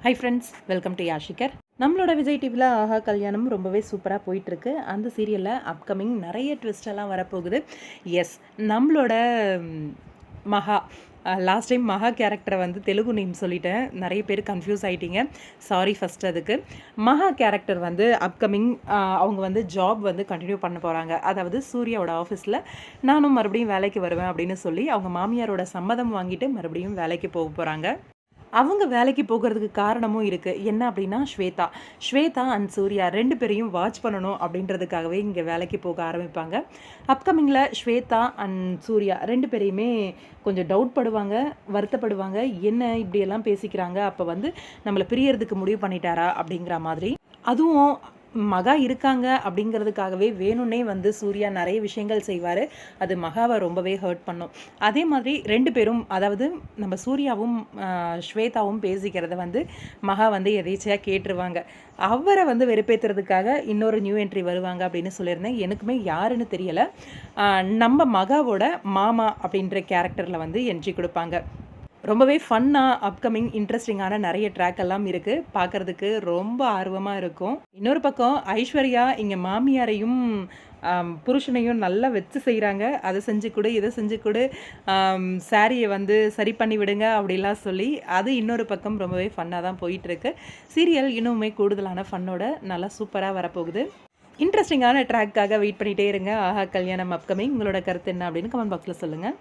High friends, welcome to யாஷிகர். நம்மளோட விஜய் டிவியில் ஆஹா கல்யாணம் ரொம்பவே சூப்பராக போயிட்டுருக்கு. அந்த சீரியலில் அப்கமிங் நிறைய ட்விஸ்டெல்லாம் வரப்போகுது. எஸ், நம்மளோட மகா லாஸ்ட் டைம் மகா கேரக்டரை வந்து தெலுங்கு நேம் சொல்லிட்டேன். நிறைய பேர் கன்ஃபியூஸ் ஆகிட்டீங்க. சாரி ஃபஸ்ட் அதுக்கு. மகா கேரக்டர் வந்து அப்கமிங் அவங்க வந்து ஜாப் வந்து கண்டினியூ பண்ண போகிறாங்க. அதாவது சூர்யாவோட ஆஃபீஸில் நானும் மறுபடியும் வேலைக்கு வருவேன் அப்படின்னு சொல்லி அவங்க மாமியாரோட சம்மதம் வாங்கிட்டு மறுபடியும் வேலைக்கு போக போகிறாங்க. அவங்க வேலைக்கு போகிறதுக்கு காரணமும் இருக்குது. என்ன அப்படின்னா ஸ்வேதா அண்ட் சூர்யா 2 பேரையும் வாட்ச் பண்ணணும் அப்படின்றதுக்காகவே இங்கே வேலைக்கு போக ஆரம்பிப்பாங்க. அப்கமிங்கில் ஸ்வேதா அண்ட் சூர்யா 2 பேரையுமே கொஞ்சம் டவுட் படுவாங்க, வருத்தப்படுவாங்க. என்ன இப்படியெல்லாம் பேசிக்கிறாங்க, அப்போ வந்து நம்மளை பிரியறதுக்கு முடிவு பண்ணிட்டாரா அப்படிங்கிற மாதிரி. அதுவும் மகா இருக்காங்க அப்படிங்கிறதுக்காகவே வேணும்னே வந்து சூர்யா நிறைய விஷயங்கள் செய்வார். அது மகாவை ரொம்பவே ஹர்ட் பண்ணும். அதே மாதிரி 2 பேரும், அதாவது நம்ம சூர்யாவும் ஸ்வேதாவும் பேசிக்கிறத வந்து மகா வந்து எதேச்சையாக கேட்டுருவாங்க. அவரை வந்து வெறுப்பேற்றுறதுக்காக இன்னொரு நியூ என்ட்ரி வருவாங்க அப்படின்னு சொல்லியிருந்தேன். எனக்குமே யாருன்னு தெரியலை. நம்ம மகாவோட மாமா அப்படின்ற கேரக்டரில் வந்து என்ட்ரி கொடுப்பாங்க. ரொம்பவே ஃபன்னாக அப்கமிங் இன்ட்ரெஸ்டிங்கான நிறைய ட்ராக் எல்லாம் இருக்குது. பார்க்குறதுக்கு ரொம்ப ஆர்வமாக இருக்கும். இன்னொரு பக்கம் ஐஸ்வர்யா இங்கே மாமியாரையும் புருஷனையும் நல்லா வச்சு செய்கிறாங்க. அதை செஞ்சு கொடு, இதை செஞ்சு கொடு, சாரியை வந்து சரி பண்ணி விடுங்க அப்படிலாம் சொல்லி அது இன்னொரு பக்கம் ரொம்பவே ஃபன்னாக தான் போயிட்டுருக்கு. சீரியல் இன்னுமே கூடுதலான ஃபன்னோட நல்லா சூப்பராக வரப்போகுது. இன்ட்ரெஸ்டிங்கான ட்ராக்காக வெயிட் பண்ணிகிட்டே இருங்க. ஆஹா கல்யாணம் அப்கமிங். உங்களோட கருத்து என்ன அப்படின்னு கமெண்ட் பாக்ஸில் சொல்லுங்கள்.